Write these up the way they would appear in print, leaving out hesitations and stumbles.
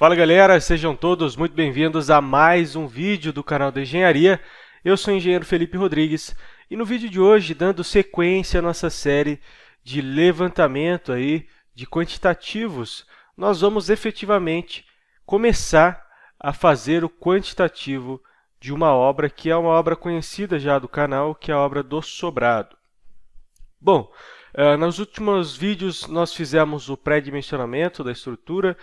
Fala galera, sejam todos muito bem-vindos a mais um vídeo do canal da Engenharia. Eu sou o engenheiro Felipe Rodrigues e no vídeo de hoje, dando sequência à nossa série de levantamento de quantitativos, nós vamos efetivamente começar a fazer o quantitativo de uma obra que é uma obra conhecida já do canal, que é a obra do sobrado. Bom, nos últimos vídeos nós fizemos o pré-dimensionamento da estrutura,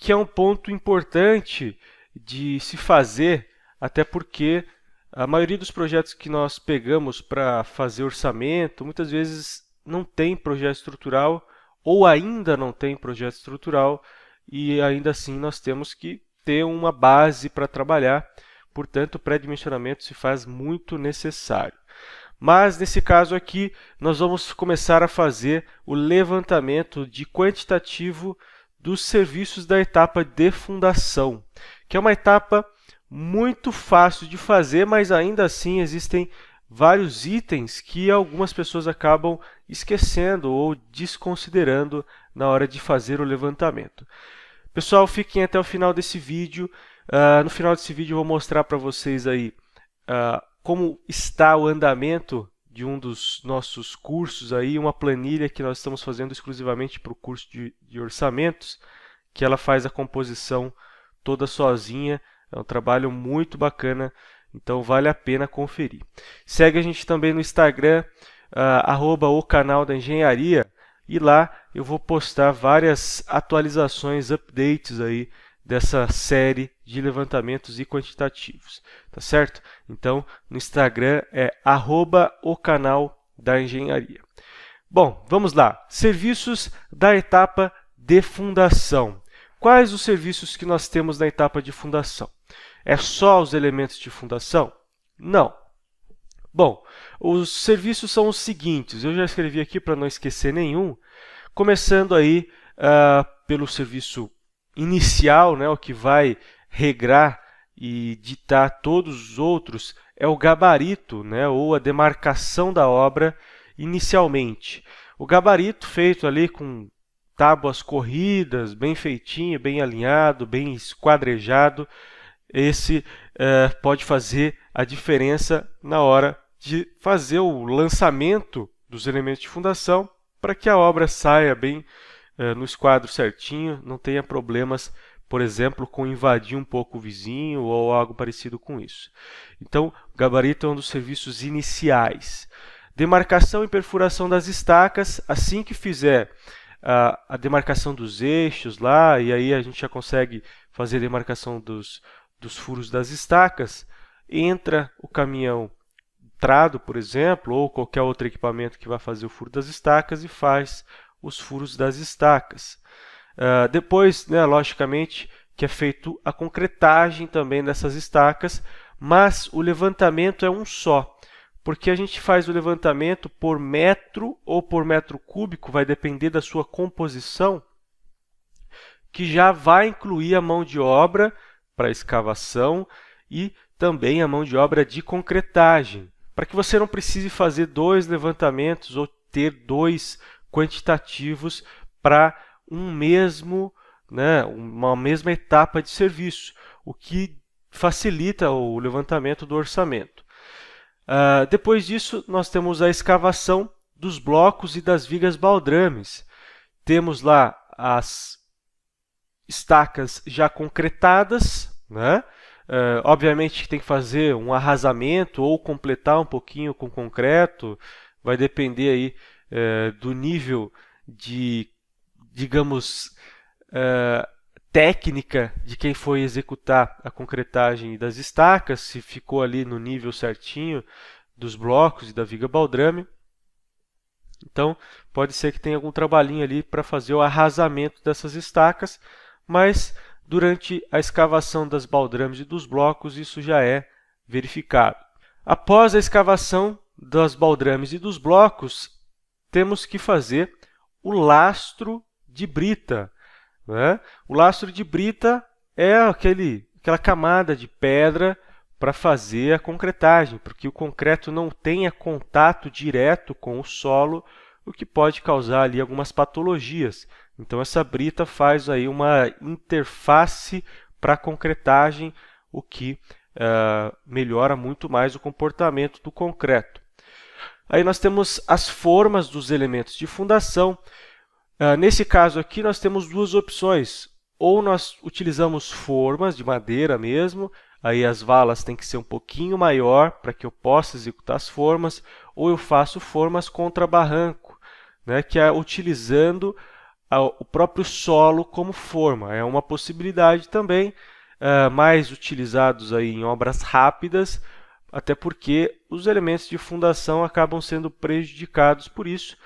que é um ponto importante de se fazer, até porque a maioria dos projetos que nós pegamos para fazer orçamento, muitas vezes não tem projeto estrutural ou ainda não tem projeto estrutural e ainda assim nós temos que ter uma base para trabalhar, portanto o pré-dimensionamento se faz muito necessário. Mas nesse caso aqui nós vamos começar a fazer o levantamento de quantitativo dos serviços da etapa de fundação, que é uma etapa muito fácil de fazer, mas ainda assim existem vários itens que algumas pessoas acabam esquecendo ou desconsiderando na hora de fazer o levantamento. Pessoal, fiquem até o final desse vídeo. No final desse vídeo eu vou mostrar para vocês aí como está o andamento de um dos nossos cursos, uma planilha que nós estamos fazendo exclusivamente para o curso de orçamentos, que ela faz a composição toda sozinha. É um trabalho muito bacana, então vale a pena conferir. Segue a gente também no Instagram, @o canal da engenharia, e lá eu vou postar várias atualizações, updates dessa série de levantamentos e quantitativos, tá certo? Então, no Instagram é @o canal da engenharia. Bom, vamos lá. Serviços da etapa de fundação. Quais os serviços que nós temos na etapa de fundação? É só os elementos de fundação? Não. Bom, os serviços são os seguintes. Eu já escrevi aqui para não esquecer nenhum. Começando pelo serviço inicial, o que vai regrar e ditar todos os outros, é o gabarito, ou a demarcação da obra inicialmente. O gabarito feito ali com tábuas corridas, bem feitinho, bem alinhado, bem esquadrejado, esse pode fazer a diferença na hora de fazer o lançamento dos elementos de fundação para que a obra saia bem no esquadro certinho, não tenha problemas, por exemplo, com invadir um pouco o vizinho ou algo parecido com isso. Então, o gabarito é um dos serviços iniciais. Demarcação e perfuração das estacas, assim que fizer a demarcação dos eixos lá, e aí a gente já consegue fazer a demarcação dos furos das estacas, entra o caminhão trado, por exemplo, ou qualquer outro equipamento que vai fazer o furo das estacas e faz os furos das estacas. Depois, logicamente, que é feito a concretagem também dessas estacas, mas o levantamento é um só, porque a gente faz o levantamento por metro ou por metro cúbico, vai depender da sua composição, que já vai incluir a mão de obra para escavação e também a mão de obra de concretagem, para que você não precise fazer dois levantamentos ou ter dois quantitativos para uma mesma etapa de serviço, o que facilita o levantamento do orçamento. Depois disso, nós temos a escavação dos blocos e das vigas baldrames. Temos lá as estacas já concretadas, obviamente tem que fazer um arrasamento ou completar um pouquinho com concreto, vai depender aí do nível de, digamos, técnica de quem foi executar a concretagem das estacas, se ficou ali no nível certinho dos blocos e da viga baldrame. Então, pode ser que tenha algum trabalhinho ali para fazer o arrasamento dessas estacas, mas durante a escavação das baldrames e dos blocos, isso já é verificado. Após a escavação das baldrames e dos blocos, temos que fazer o lastro de brita. O lastro de brita é aquela camada de pedra para fazer a concretagem, porque o concreto não tenha contato direto com o solo, o que pode causar ali algumas patologias, Então essa brita faz aí uma interface para concretagem, o que melhora muito mais o comportamento do concreto. Aí nós temos as formas dos elementos de fundação. Nesse caso aqui nós temos duas opções. Ou nós utilizamos formas de madeira mesmo, aí as valas têm que ser um pouquinho maior para que eu possa executar as formas, ou eu faço formas contra barranco, né, que é utilizando o próprio solo como forma. É uma possibilidade também, mais utilizados aí em obras rápidas, até porque os elementos de fundação acabam sendo prejudicados por isso,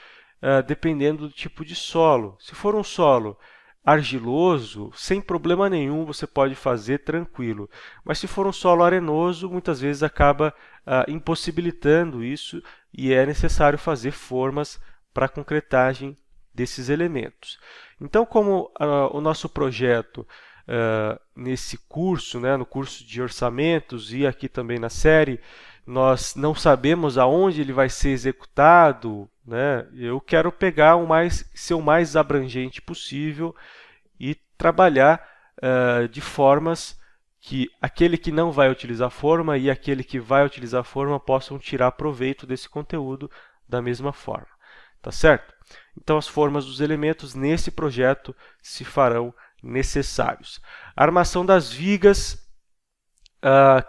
dependendo do tipo de solo. Se for um solo argiloso, sem problema nenhum, você pode fazer tranquilo. Mas se for um solo arenoso, muitas vezes acaba impossibilitando isso e é necessário fazer formas para a concretagem desses elementos. Então, como o nosso projeto nesse curso, né, no curso de orçamentos e aqui também na série, nós não sabemos aonde ele vai ser executado, né? Eu quero pegar ser o mais abrangente possível e trabalhar de formas que aquele que não vai utilizar forma e aquele que vai utilizar forma possam tirar proveito desse conteúdo da mesma forma. Tá certo? Então, as formas dos elementos nesse projeto se farão necessários. A armação das vigas,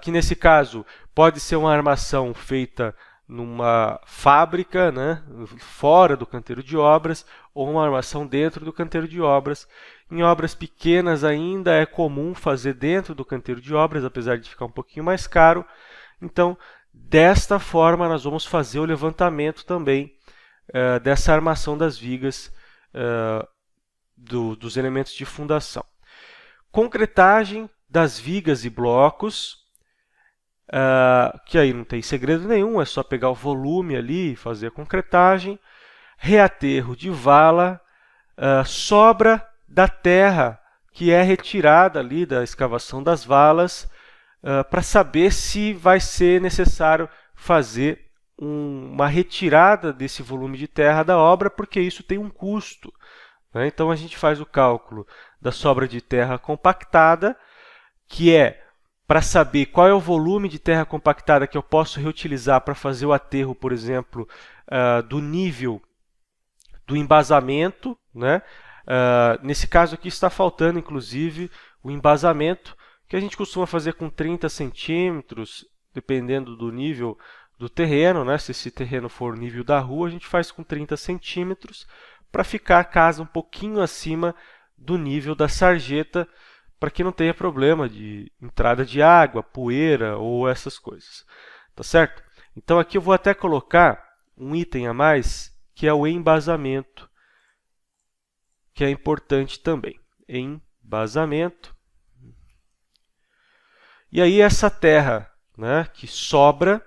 que nesse caso pode ser uma armação feita numa fábrica, né, fora do canteiro de obras, ou uma armação dentro do canteiro de obras. Em obras pequenas ainda é comum fazer dentro do canteiro de obras, apesar de ficar um pouquinho mais caro. Então, desta forma, nós vamos fazer o levantamento também dessa armação das vigas dos elementos de fundação. Concretagem das vigas e blocos, que aí não tem segredo nenhum, é só pegar o volume ali e fazer a concretagem. Reaterro de vala, sobra da terra que é retirada ali da escavação das valas, para saber se vai ser necessário fazer uma retirada desse volume de terra da obra, porque isso tem um custo, né? Então a gente faz o cálculo da sobra de terra compactada, que é para saber qual é o volume de terra compactada que eu posso reutilizar para fazer o aterro, por exemplo, do nível do embasamento, né? Nesse caso aqui está faltando, inclusive, o embasamento, que a gente costuma fazer com 30 centímetros, dependendo do nível do terreno, né? Se esse terreno for o nível da rua, a gente faz com 30 centímetros para ficar a casa um pouquinho acima do nível da sarjeta, para que não tenha problema de entrada de água, poeira ou essas coisas. Tá certo? Então aqui eu vou até colocar um item a mais, que é o embasamento, que é importante também. Embasamento. E aí essa terra, né, que sobra,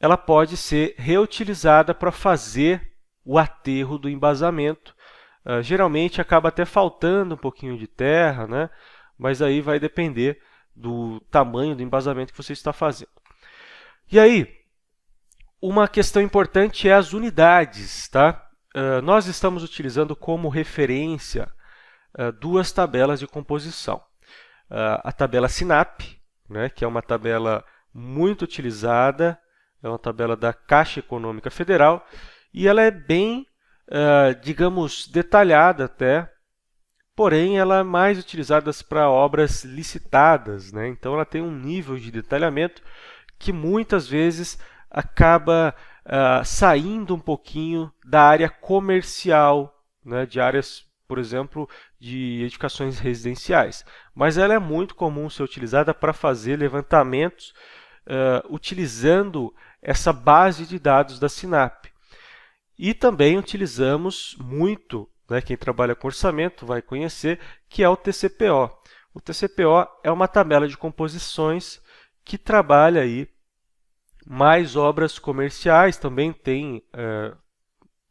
ela pode ser reutilizada para fazer o aterro do embasamento. Geralmente acaba até faltando um pouquinho de terra, né? Mas aí vai depender do tamanho do embasamento que você está fazendo. E aí, uma questão importante é as unidades, tá? Nós estamos utilizando como referência duas tabelas de composição. A tabela SINAP, né, que é uma tabela muito utilizada, é uma tabela da Caixa Econômica Federal, e ela é bem, digamos, detalhada até, porém ela é mais utilizada para obras licitadas, né? Então ela tem um nível de detalhamento que muitas vezes acaba saindo um pouquinho da área comercial, né? De áreas, por exemplo, de edificações residenciais. Mas ela é muito comum ser utilizada para fazer levantamentos utilizando essa base de dados da SINAP. E também utilizamos muito, né, quem trabalha com orçamento vai conhecer, que é o TCPO. O TCPO é uma tabela de composições que trabalha aí mais obras comerciais, também tem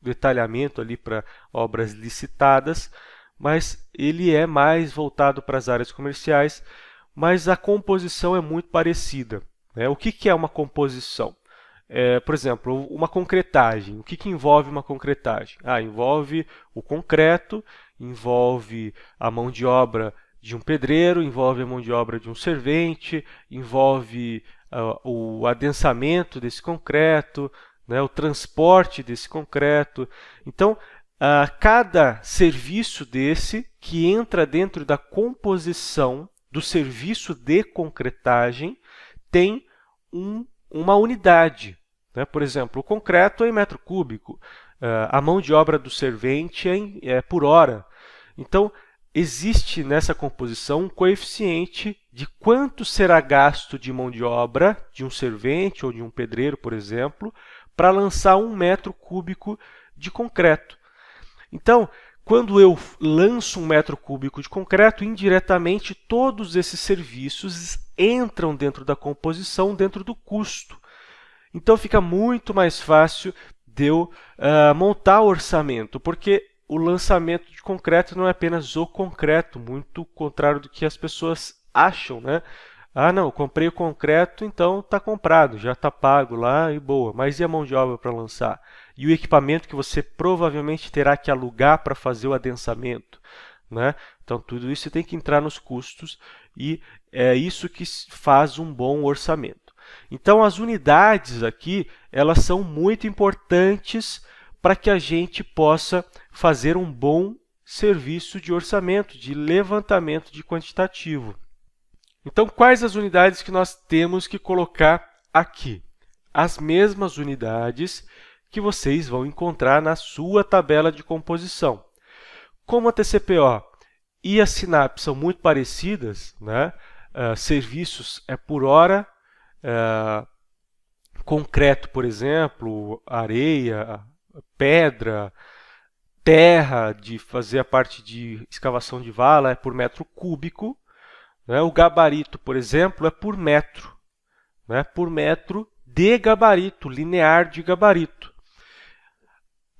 detalhamento ali para obras licitadas, mas ele é mais voltado para as áreas comerciais, mas a composição é muito parecida, né? O que é uma composição? por exemplo, uma concretagem. O que envolve uma concretagem? Envolve o concreto, envolve a mão de obra de um pedreiro, envolve a mão de obra de um servente, envolve o adensamento desse concreto, né, o transporte desse concreto. Então, cada serviço desse que entra dentro da composição do serviço de concretagem tem uma unidade, né? Por exemplo, o concreto é em metro cúbico, a mão de obra do servente é por hora. Então, existe nessa composição um coeficiente de quanto será gasto de mão de obra de um servente ou de um pedreiro, por exemplo, para lançar 1 metro cúbico de concreto. Então, quando eu lanço 1 metro cúbico de concreto, indiretamente todos esses serviços entram dentro da composição, dentro do custo. Então, fica muito mais fácil de eu montar o orçamento, porque o lançamento de concreto não é apenas o concreto, muito contrário do que as pessoas acham, né? Não, eu comprei o concreto, então está comprado, já está pago lá e boa. Mas e a mão de obra para lançar? E o equipamento que você provavelmente terá que alugar para fazer o adensamento, né? Então, tudo isso tem que entrar nos custos e é isso que faz um bom orçamento. Então, as unidades aqui, elas são muito importantes para que a gente possa fazer um bom serviço de orçamento, de levantamento de quantitativo. Então, quais as unidades que nós temos que colocar aqui? As mesmas unidades que vocês vão encontrar na sua tabela de composição. Como a TCPO e a SINAP são muito parecidas, né? Serviços é por hora, concreto, por exemplo, areia, pedra, terra, de fazer a parte de escavação de vala é por metro cúbico, né? O gabarito, por exemplo, é por metro, né? Por metro de gabarito, linear de gabarito.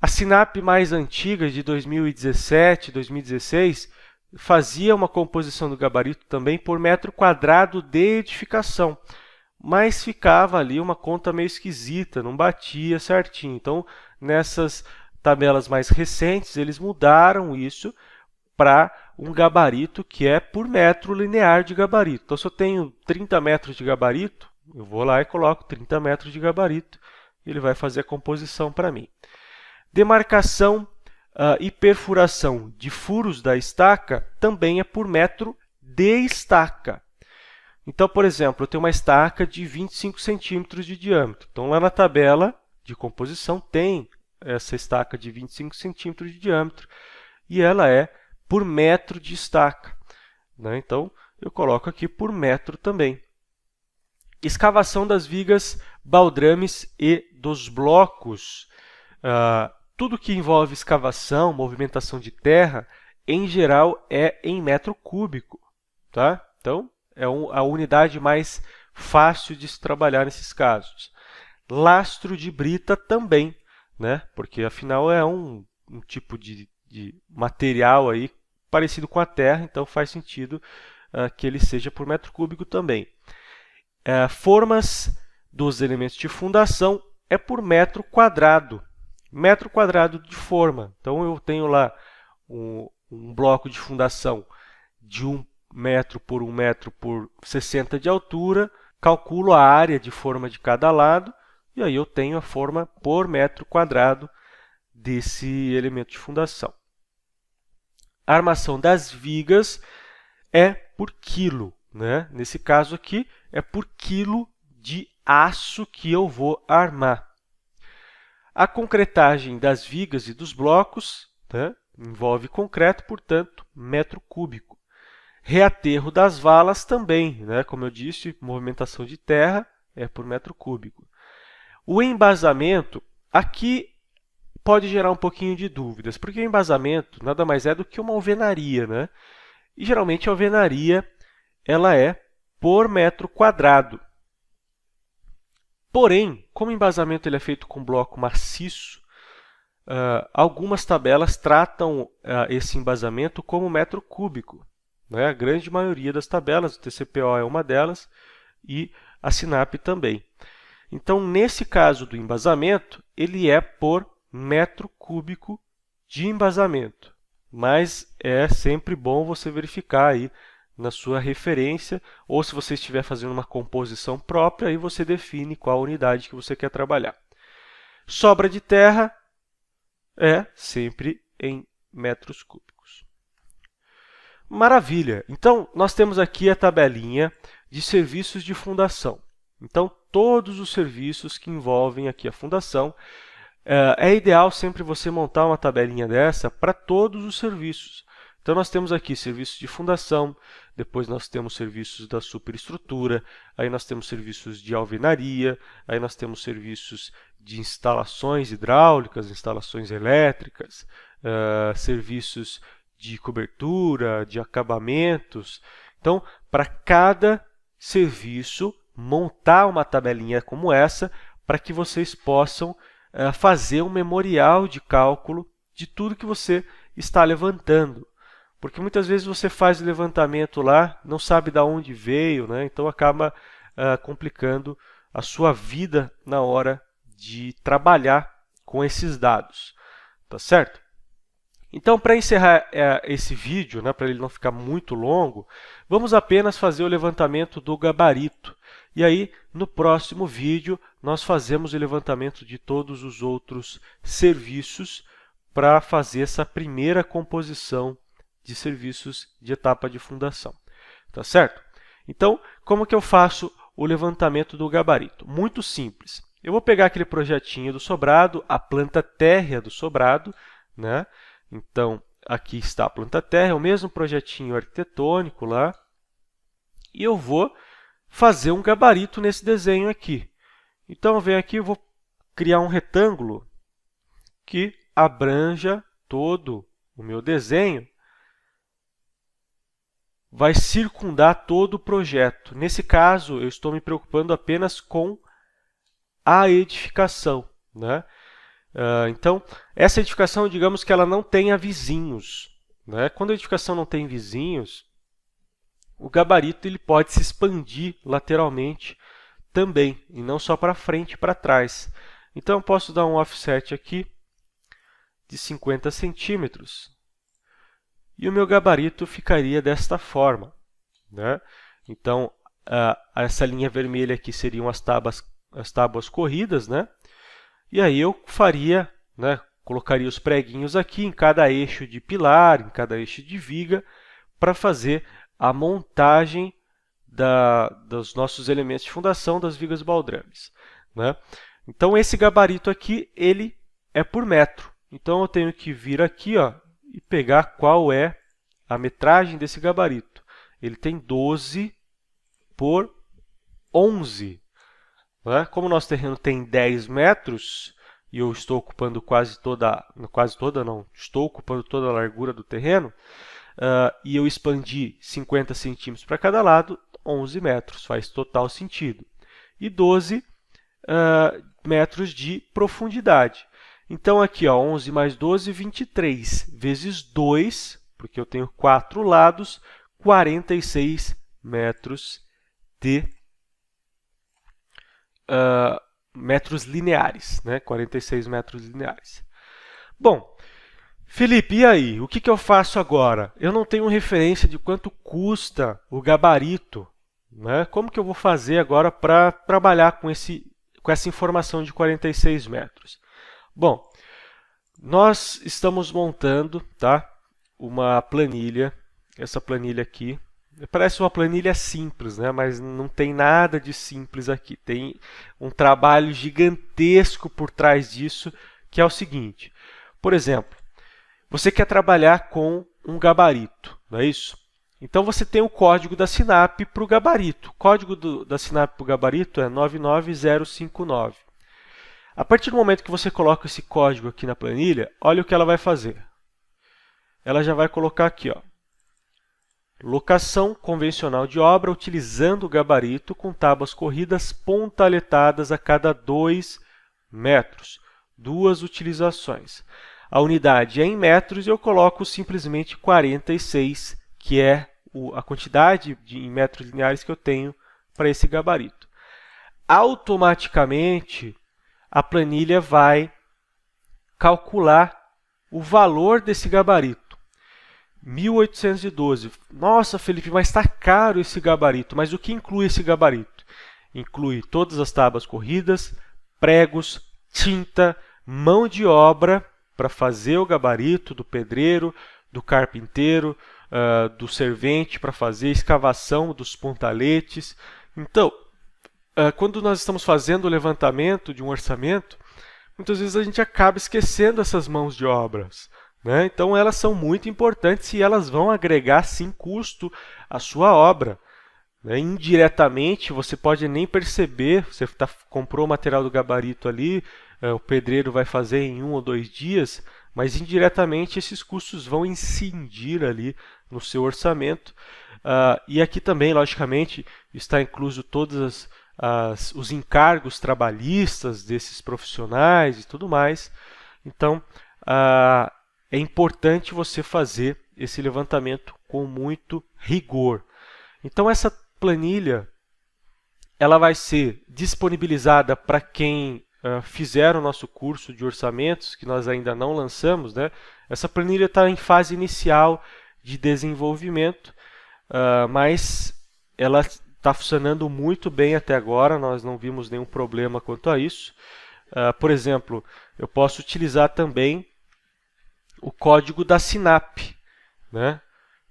A SINAP mais antiga, de 2017, 2016, fazia uma composição do gabarito também por metro quadrado de edificação, mas ficava ali uma conta meio esquisita, não batia certinho. Então, nessas tabelas mais recentes, eles mudaram isso para um gabarito que é por metro linear de gabarito. Então, se eu tenho 30 metros de gabarito, eu vou lá e coloco 30 metros de gabarito e ele vai fazer a composição para mim. Demarcação e perfuração de furos da estaca também é por metro de estaca. Então, por exemplo, eu tenho uma estaca de 25 centímetros de diâmetro. Então, lá na tabela de composição tem essa estaca de 25 centímetros de diâmetro e ela é por metro de estaca, né? Então, eu coloco aqui por metro também. Escavação das vigas, baldrames e dos blocos. Tudo que envolve escavação, movimentação de terra, em geral, é em metro cúbico, tá? Então, é a unidade mais fácil de se trabalhar nesses casos. Lastro de brita também, né? Porque, afinal, é um tipo de material aí parecido com a terra, então faz sentido que ele seja por metro cúbico também. Formas dos elementos de fundação é por metro quadrado de forma. Então, eu tenho lá um bloco de fundação de 1 metro por 1 metro por 60 de altura, calculo a área de forma de cada lado, e aí eu tenho a forma por metro quadrado desse elemento de fundação. A armação das vigas é por quilo, né? Nesse caso aqui, é por quilo de aço que eu vou armar. A concretagem das vigas e dos blocos, né? Envolve concreto, portanto, metro cúbico. Reaterro das valas também, né? Como eu disse, movimentação de terra é por metro cúbico. O embasamento, aqui pode gerar um pouquinho de dúvidas, porque o embasamento nada mais é do que uma alvenaria, né? E geralmente a alvenaria ela é por metro quadrado. Porém, como o embasamento ele é feito com bloco maciço, algumas tabelas tratam esse embasamento como metro cúbico, né? A grande maioria das tabelas, o TCPO é uma delas e a SINAP também. Então, nesse caso do embasamento, ele é por metro cúbico de embasamento. Mas é sempre bom você verificar aí na sua referência, ou se você estiver fazendo uma composição própria, aí você define qual unidade que você quer trabalhar. Sobra de terra é sempre em metros cúbicos. Maravilha! Então, nós temos aqui a tabelinha de serviços de fundação. Então, todos os serviços que envolvem aqui a fundação, é ideal sempre você montar uma tabelinha dessa para todos os serviços. Então, nós temos aqui serviços de fundação, depois nós temos serviços da superestrutura, aí nós temos serviços de alvenaria, aí nós temos serviços de instalações hidráulicas, instalações elétricas, serviços de cobertura, de acabamentos. Então, para cada serviço, montar uma tabelinha como essa para que vocês possam fazer um memorial de cálculo de tudo que você está levantando. Porque muitas vezes você faz o levantamento lá, não sabe de onde veio, né? Então acaba complicando a sua vida na hora de trabalhar com esses dados. Tá certo? Então, para encerrar esse vídeo, né, para ele não ficar muito longo, vamos apenas fazer o levantamento do gabarito. E aí, no próximo vídeo, nós fazemos o levantamento de todos os outros serviços para fazer essa primeira composição de serviços de etapa de fundação. Tá certo? Então, como que eu faço o levantamento do gabarito? Muito simples. Eu vou pegar aquele projetinho do sobrado, a planta térrea do sobrado, né? Então, aqui está a planta térrea, é o mesmo projetinho arquitetônico lá, e eu vou fazer um gabarito nesse desenho aqui. Então, eu venho aqui e vou criar um retângulo que abranja todo o meu desenho, vai circundar todo o projeto. Nesse caso, eu estou me preocupando apenas com a edificação, né? Então, essa edificação, digamos que ela não tenha vizinhos, né? Quando a edificação não tem vizinhos, o gabarito ele pode se expandir lateralmente também, e não só para frente e para trás. Então, eu posso dar um offset aqui de 50 centímetros, e o meu gabarito ficaria desta forma, né? Então, essa linha vermelha aqui seriam as tábuas corridas, né? E aí eu faria, né, colocaria os preguinhos aqui em cada eixo de pilar, em cada eixo de viga, para fazer a montagem dos nossos elementos de fundação das vigas baldrames, né? Então, esse gabarito aqui, ele é por metro. Então, eu tenho que vir aqui, ó, e pegar qual é a metragem desse gabarito. Ele tem 12 por 11. Né? Como o nosso terreno tem 10 metros, e eu estou ocupando estou ocupando toda a largura do terreno, e eu expandi 50 centímetros para cada lado, 11 metros, faz total sentido. E 12 metros de profundidade. Então, aqui, ó, 11 mais 12, 23, vezes 2, porque eu tenho 4 lados, 46 metros de metros lineares, né? 46 metros lineares. Bom, Felipe, e aí? O que eu faço agora? Eu não tenho referência de quanto custa o gabarito, né? Como que eu vou fazer agora para trabalhar com essa informação de 46 metros? Bom, nós estamos montando, tá, uma planilha. Essa planilha aqui parece uma planilha simples, né? Mas não tem nada de simples aqui. Tem um trabalho gigantesco por trás disso, que é o seguinte. Por exemplo, você quer trabalhar com um gabarito, não é isso? Então, você tem o código da SINAP para o gabarito. O código da SINAP para o gabarito é 99059. A partir do momento que você coloca esse código aqui na planilha, olha o que ela vai fazer. Ela já vai colocar aqui, ó, locação convencional de obra utilizando o gabarito com tábuas corridas pontaletadas a cada 2 metros. 2 utilizações. A unidade é em metros e eu coloco simplesmente 46, que é a quantidade em metros lineares que eu tenho para esse gabarito. automaticamente a planilha vai calcular o valor desse gabarito. 1.812. Nossa, Felipe, mas está caro esse gabarito. Mas o que inclui esse gabarito? Inclui todas as tábuas corridas, pregos, tinta, mão de obra para fazer o gabarito do pedreiro, do carpinteiro, do servente para fazer a escavação dos pontaletes. Então, quando nós estamos fazendo o levantamento de um orçamento, muitas vezes a gente acaba esquecendo essas mãos de obras, né? Então, elas são muito importantes e elas vão agregar, sim, custo à sua obra, né? Indiretamente, você pode nem perceber, você comprou o material do gabarito ali, o pedreiro vai fazer em 1 ou 2 dias, mas indiretamente esses custos vão incidir ali no seu orçamento. E aqui também, logicamente, está incluso todos os encargos trabalhistas desses profissionais e tudo mais. Então, é importante você fazer esse levantamento com muito rigor. Então, essa planilha ela vai ser disponibilizada para quem fizer o nosso curso de orçamentos, que nós ainda não lançamos, né? Essa planilha está em fase inicial de desenvolvimento, mas ela está funcionando muito bem até agora, nós não vimos nenhum problema quanto a isso. Por exemplo, eu posso utilizar também o código da SINAP, né?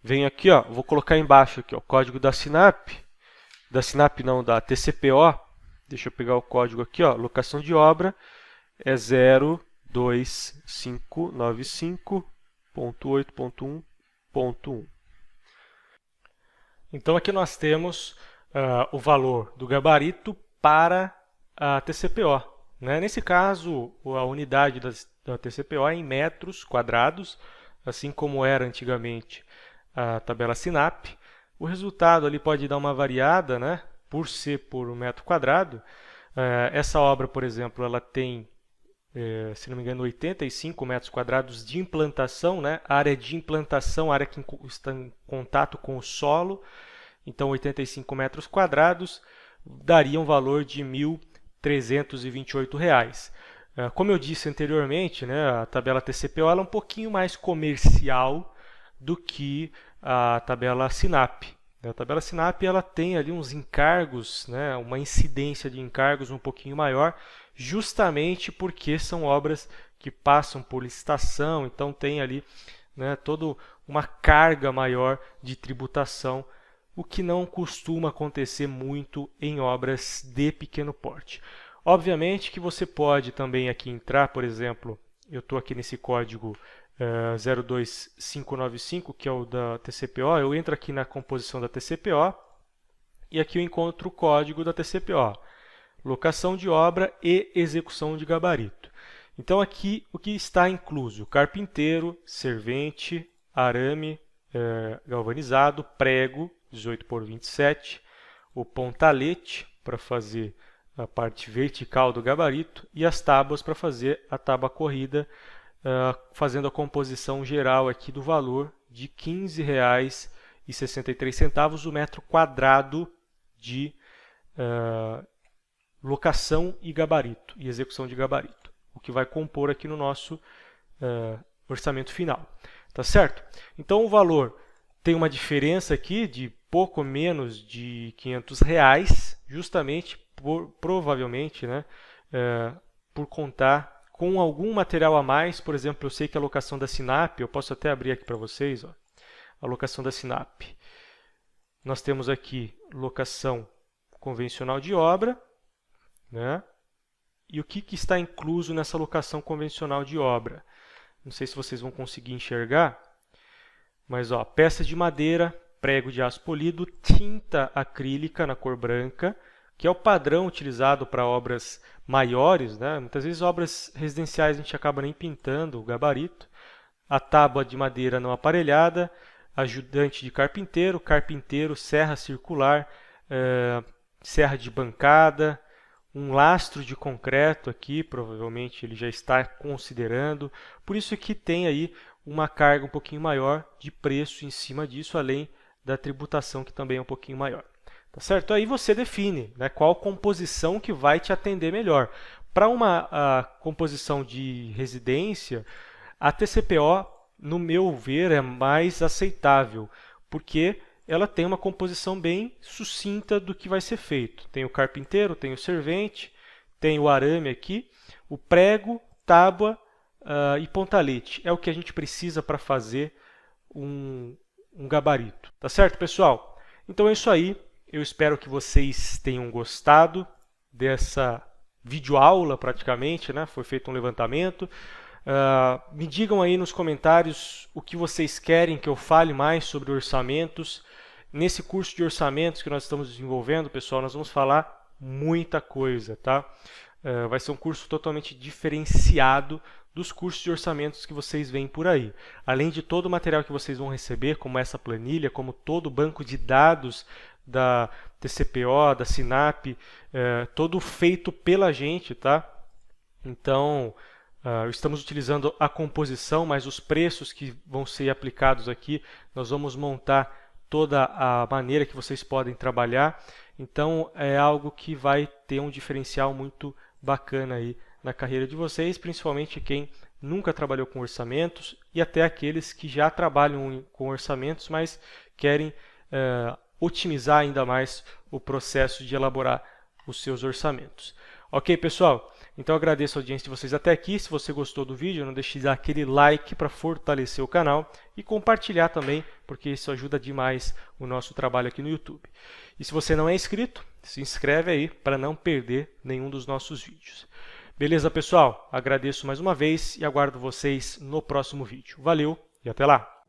Venho aqui, ó, vou colocar embaixo aqui, ó, o código da SINAP não, da TCPO. Deixa eu pegar o código aqui, ó, locação de obra é 02595.8.1.1. Então aqui nós temos o valor do gabarito para a TCPO, né? Nesse caso, a unidade da TCPO é em metros quadrados, assim como era antigamente a tabela SINAP. O resultado ali pode dar uma variada, né? Por ser por metro quadrado. Essa obra, por exemplo, ela tem, se não me engano, 85 metros quadrados de implantação, né? A área de implantação, a área que está em contato com o solo. Então, 85 metros quadrados daria um valor de R$ 1.328. Como eu disse anteriormente, né, a tabela TCPO ela é um pouquinho mais comercial do que a tabela SINAP. A tabela SINAP ela tem ali uns encargos, né, uma incidência de encargos um pouquinho maior, justamente porque são obras que passam por licitação, então tem ali, né, toda uma carga maior de tributação, o que não costuma acontecer muito em obras de pequeno porte. Obviamente que você pode também aqui entrar, por exemplo, eu estou aqui nesse código 02595, que é o da TCPO, eu entro aqui na composição da TCPO e aqui eu encontro o código da TCPO, locação de obra e execução de gabarito. Então aqui o que está incluso? Carpinteiro, servente, arame galvanizado, prego 18 por 27, o pontalete para fazer a parte vertical do gabarito e as tábuas para fazer a tábua corrida, fazendo a composição geral aqui do valor de R$ 15,63 o metro quadrado de locação e gabarito, e execução de gabarito, o que vai compor aqui no nosso orçamento final. Tá certo? Então o valor tem uma diferença aqui de pouco menos de R$ 500, justamente, provavelmente, né, por contar com algum material a mais. Por exemplo, eu sei que a locação da SINAP, eu posso até abrir aqui para vocês, ó, a locação da SINAP. Nós temos aqui locação convencional de obra, né? E o que está incluso nessa locação convencional de obra? Não sei se vocês vão conseguir enxergar, mas ó, peça de madeira, prego de aço polido, tinta acrílica na cor branca, que é o padrão utilizado para obras maiores, né? Muitas vezes obras residenciais a gente acaba nem pintando o gabarito, a tábua de madeira não aparelhada, ajudante de carpinteiro, carpinteiro, serra circular, serra de bancada, um lastro de concreto aqui, provavelmente ele já está considerando, por isso que tem aí uma carga um pouquinho maior de preço em cima disso, além da tributação que também é um pouquinho maior. tá certo? Aí você define, né, qual composição que vai te atender melhor. Para uma composição de residência, a TCPO, no meu ver, é mais aceitável, porque ela tem uma composição bem sucinta do que vai ser feito. Tem o carpinteiro, tem o servente, tem o arame aqui, o prego, tábua e pontalete. É o que a gente precisa para fazer um gabarito. Tá certo, pessoal? Então é isso aí. Eu espero que vocês tenham gostado dessa videoaula praticamente, né? Foi feito um levantamento. Me digam aí nos comentários o que vocês querem que eu fale mais sobre orçamentos. Nesse curso de orçamentos que nós estamos desenvolvendo, pessoal, nós vamos falar muita coisa, tá? Vai ser um curso totalmente diferenciado dos cursos de orçamentos que vocês veem por aí. Além de todo o material que vocês vão receber, como essa planilha, como todo o banco de dados da TCPO, da SINAP, todo feito pela gente, tá? Então, estamos utilizando a composição, mas os preços que vão ser aplicados aqui, nós vamos montar toda a maneira que vocês podem trabalhar. Então, é algo que vai ter um diferencial muito bacana aí na carreira de vocês, principalmente quem nunca trabalhou com orçamentos e até aqueles que já trabalham com orçamentos, mas querem otimizar ainda mais o processo de elaborar os seus orçamentos. Ok, pessoal? Então, agradeço a audiência de vocês até aqui. Se você gostou do vídeo, não deixe de dar aquele like para fortalecer o canal e compartilhar também, porque isso ajuda demais o nosso trabalho aqui no YouTube. E se você não é inscrito, se inscreve aí para não perder nenhum dos nossos vídeos. Beleza, pessoal? Agradeço mais uma vez e aguardo vocês no próximo vídeo. Valeu e até lá!